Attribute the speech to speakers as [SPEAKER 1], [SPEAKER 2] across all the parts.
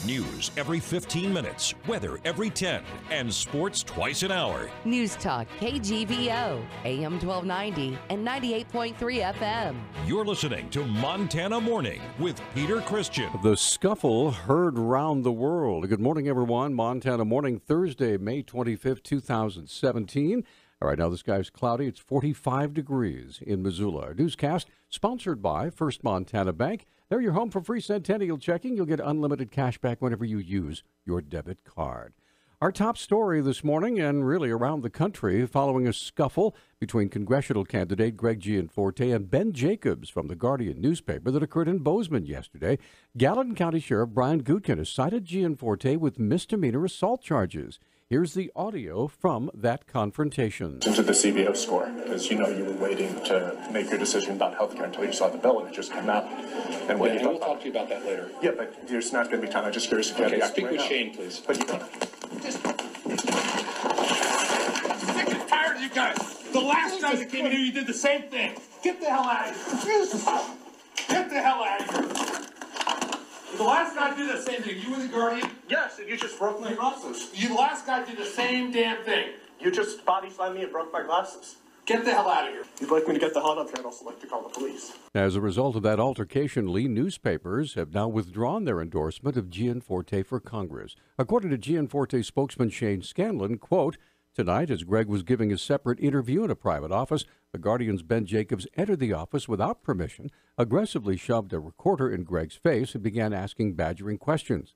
[SPEAKER 1] News every 15 minutes, weather every 10, and sports twice an hour.
[SPEAKER 2] Newstalk, KGVO, AM 1290 and 98.3 FM.
[SPEAKER 1] You're listening to Montana Morning with Peter Christian.
[SPEAKER 3] The scuffle heard round the world. Good morning, everyone. Montana Morning, Thursday, May 25th, 2017. All right, now the sky's cloudy. It's 45 degrees in Missoula. Our newscast sponsored by First Montana Bank. They're your home for free centennial checking. You'll get unlimited cash back whenever you use your debit card. Our top story this morning, and really around the country, following a scuffle between congressional candidate Greg Gianforte and Ben Jacobs from the Guardian newspaper that occurred in Bozeman yesterday, Gallatin County Sheriff Brian Gutkin has cited Gianforte with misdemeanor assault charges. Here's the audio from that confrontation.
[SPEAKER 4] Into the CVO score, because you know you were waiting to make your decision about health care until you saw the bill and it just came out. And what
[SPEAKER 5] we'll talk to you about that later.
[SPEAKER 4] Yeah, but there's not going to be time. I'm just curious if you
[SPEAKER 5] okay,
[SPEAKER 4] have the
[SPEAKER 5] speak
[SPEAKER 4] right
[SPEAKER 5] with
[SPEAKER 4] now.
[SPEAKER 5] Shane, please.
[SPEAKER 4] But you don't.
[SPEAKER 6] I'm sick and tired of you guys. The last guy that came in here, you did the same thing. Get the hell out of here. Get the hell out of here. The last guy did the same thing. You were the Guardian?
[SPEAKER 4] Yes, and you just broke my glasses.
[SPEAKER 6] The last guy did the same damn thing.
[SPEAKER 4] You just body slammed me and broke my glasses.
[SPEAKER 6] Get the hell out of here.
[SPEAKER 4] If you'd like me to get the hell up here, I'd also like to call the police.
[SPEAKER 3] As a result of that altercation, Lee newspapers have now withdrawn their endorsement of Gianforte for Congress. According to Gianforte spokesman Shane Scanlon, quote, tonight, as Greg was giving a separate interview in a private office, the Guardian's Ben Jacobs entered the office without permission, aggressively shoved a recorder in Greg's face, and began asking badgering questions.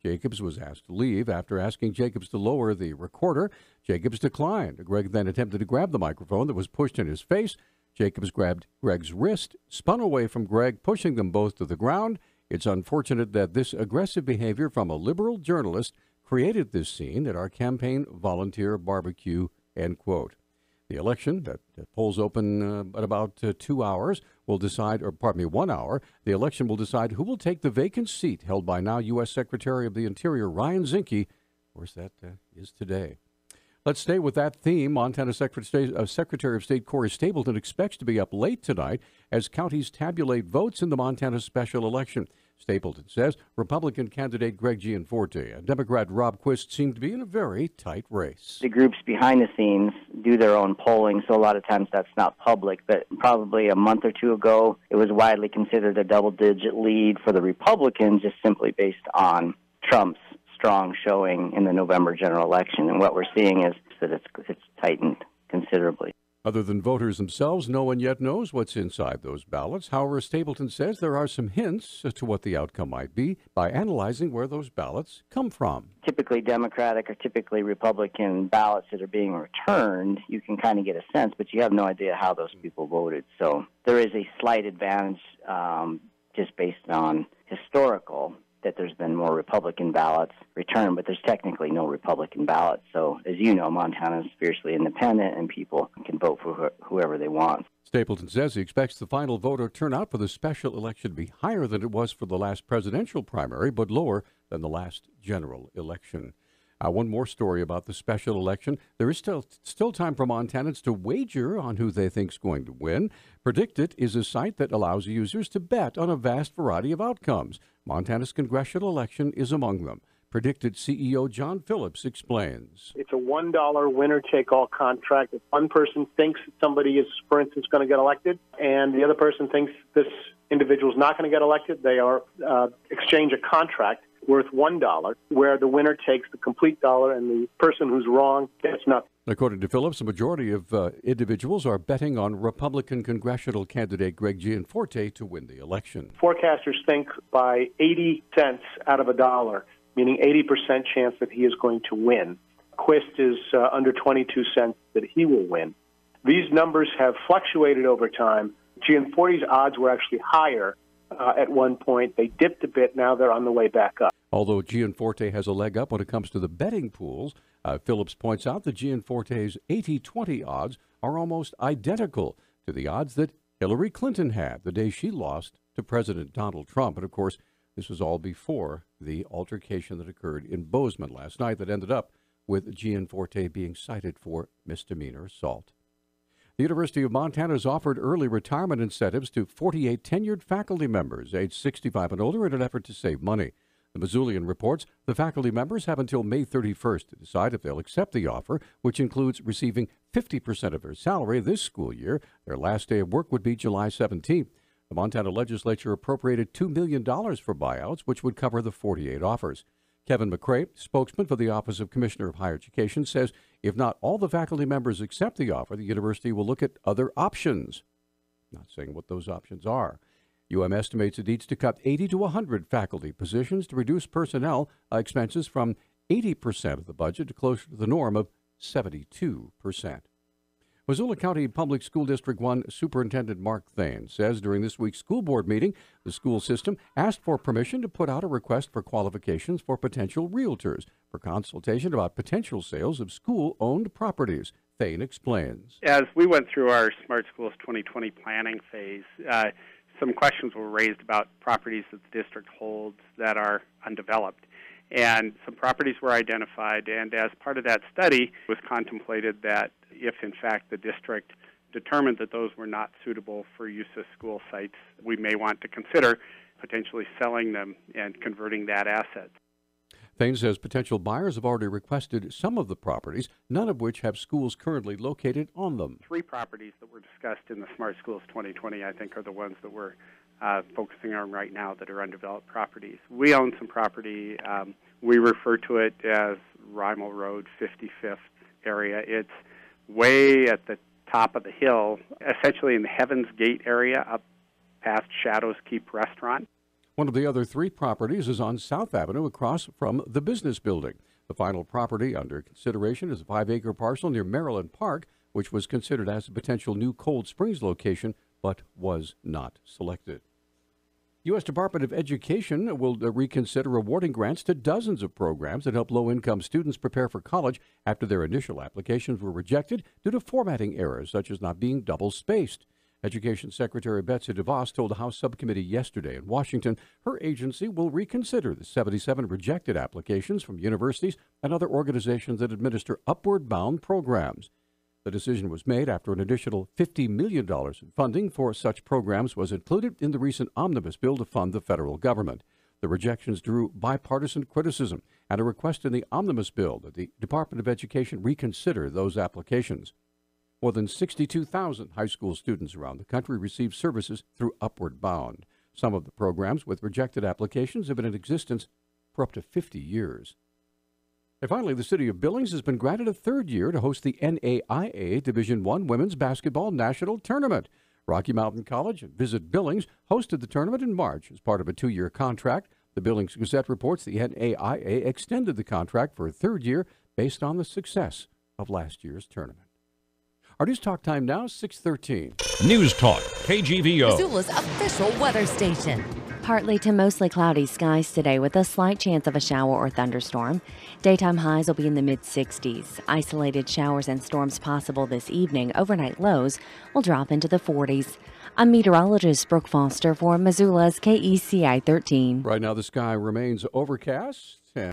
[SPEAKER 3] Jacobs was asked to leave after asking Jacobs to lower the recorder. Jacobs declined. Greg then attempted to grab the microphone that was pushed in his face. Jacobs grabbed Greg's wrist, spun away from Greg, pushing them both to the ground. It's unfortunate that this aggressive behavior from a liberal journalist created this scene at our campaign volunteer barbecue, end quote. The election that polls open at about 2 hours will decide, or pardon me, 1 hour. The election will decide who will take the vacant seat held by now U.S. Secretary of the Interior Ryan Zinke. Of course, that is today. Let's stay with that theme. Montana Secretary of State Corey Stapleton expects to be up late tonight as counties tabulate votes in the Montana special election. Stapleton says Republican candidate Greg Gianforte and Democrat Rob Quist seem to be in a very tight race.
[SPEAKER 7] The groups behind the scenes do their own polling, so a lot of times that's not public. But probably a month or two ago, it was widely considered a double-digit lead for the Republicans, just simply based on Trump's strong showing in the November general election. And what we're seeing is that it's tightened considerably.
[SPEAKER 3] Other than voters themselves, no one yet knows what's inside those ballots. However, Stapleton says there are some hints as to what the outcome might be by analyzing where those ballots come from.
[SPEAKER 7] Typically Democratic or typically Republican ballots that are being returned, you can kind of get a sense, but you have no idea how those people voted. So there is a slight advantage just based on historical that there's been more Republican ballots returned, but there's technically no Republican ballots. So, as you know, Montana is fiercely independent, and people can vote for whoever they want.
[SPEAKER 3] Stapleton says he expects the final voter turnout for the special election to be higher than it was for the last presidential primary, but lower than the last general election. One more story about the special election. There is still time for Montanans to wager on who they think is going to win. Predictit is a site that allows users to bet on a vast variety of outcomes. Montana's congressional election is among them. Predictit CEO John Phillips explains.
[SPEAKER 8] It's a $1 winner-take-all contract. If one person thinks that somebody is, for instance, going to get elected, and the other person thinks this individual is not going to get elected, they are exchange a contract worth $1, where the winner takes the complete dollar and the person who's wrong gets nothing.
[SPEAKER 3] According to Phillips, a majority of individuals are betting on Republican congressional candidate Greg Gianforte to win the election.
[SPEAKER 8] Forecasters think by 80 cents out of a dollar, meaning 80% chance that he is going to win. Quist is under 22 cents that he will win. These numbers have fluctuated over time. Gianforte's odds were actually higher at one point. They dipped a bit. Now they're on the way back up.
[SPEAKER 3] Although Gianforte has a leg up when it comes to the betting pools, Phillips points out that Gianforte's 80-20 odds are almost identical to the odds that Hillary Clinton had the day she lost to President Donald Trump. And, of course, this was all before the altercation that occurred in Bozeman last night that ended up with Gianforte being cited for misdemeanor assault. The University of Montana has offered early retirement incentives to 48 tenured faculty members aged 65 and older in an effort to save money. The Missoulian reports the faculty members have until May 31st to decide if they'll accept the offer, which includes receiving 50% of their salary this school year. Their last day of work would be July 17th. The Montana legislature appropriated $2 million for buyouts, which would cover the 48 offers. Kevin McCrae, spokesman for the Office of Commissioner of Higher Education, says if not all the faculty members accept the offer, the university will look at other options. Not saying what those options are. UM estimates it needs to cut 80 to 100 faculty positions to reduce personnel expenses from 80% of the budget to closer to the norm of 72%. Missoula County Public School District 1 Superintendent Mark Thane says during this week's school board meeting, the school system asked for permission to put out a request for qualifications for potential realtors for consultation about potential sales of school-owned properties. Thane explains.
[SPEAKER 5] As we went through our Smart Schools 2020 planning phase, some questions were raised about properties that the district holds that are undeveloped. And some properties were identified, and as part of that study, it was contemplated that if, in fact, the district determined that those were not suitable for use as school sites, we may want to consider potentially selling them and converting that asset.
[SPEAKER 3] Thane says potential buyers have already requested some of the properties, none of which have schools currently located on them.
[SPEAKER 5] 3 properties that were discussed in the Smart Schools 2020, I think, are the ones that we're focusing on right now that are undeveloped properties. We own some property. We refer to it as Rymel Road, 55th area. It's way at the top of the hill, essentially in the Heaven's Gate area up past Shadows Keep Restaurant.
[SPEAKER 3] One of the other 3 properties is on South Avenue across from the business building. The final property under consideration is a 5-acre parcel near Maryland Park, which was considered as a potential new Cold Springs location, but was not selected. U.S. Department of Education will reconsider awarding grants to dozens of programs that help low-income students prepare for college after their initial applications were rejected due to formatting errors, such as not being double-spaced. Education Secretary Betsy DeVos told the House subcommittee yesterday in Washington her agency will reconsider the 77 rejected applications from universities and other organizations that administer upward-bound programs. The decision was made after an additional $50 million in funding for such programs was included in the recent omnibus bill to fund the federal government. The rejections drew bipartisan criticism and a request in the omnibus bill that the Department of Education reconsider those applications. More than 62,000 high school students around the country receive services through Upward Bound. Some of the programs with rejected applications have been in existence for up to 50 years. And finally, the city of Billings has been granted a 3rd year to host the NAIA Division I Women's Basketball National Tournament. Rocky Mountain College and Visit Billings hosted the tournament in March as part of a 2-year contract. The Billings Gazette reports the NAIA extended the contract for a 3rd year based on the success of last year's tournament. Our News Talk time now, 6:13.
[SPEAKER 1] Newstalk, KGVO.
[SPEAKER 2] Missoula's official weather station.
[SPEAKER 9] Partly to mostly cloudy skies today with a slight chance of a shower or thunderstorm. Daytime highs will be in the mid-60s. Isolated showers and storms possible this evening. Overnight lows will drop into the 40s. I'm meteorologist Brooke Foster for Missoula's KECI 13.
[SPEAKER 3] Right now the sky remains overcast and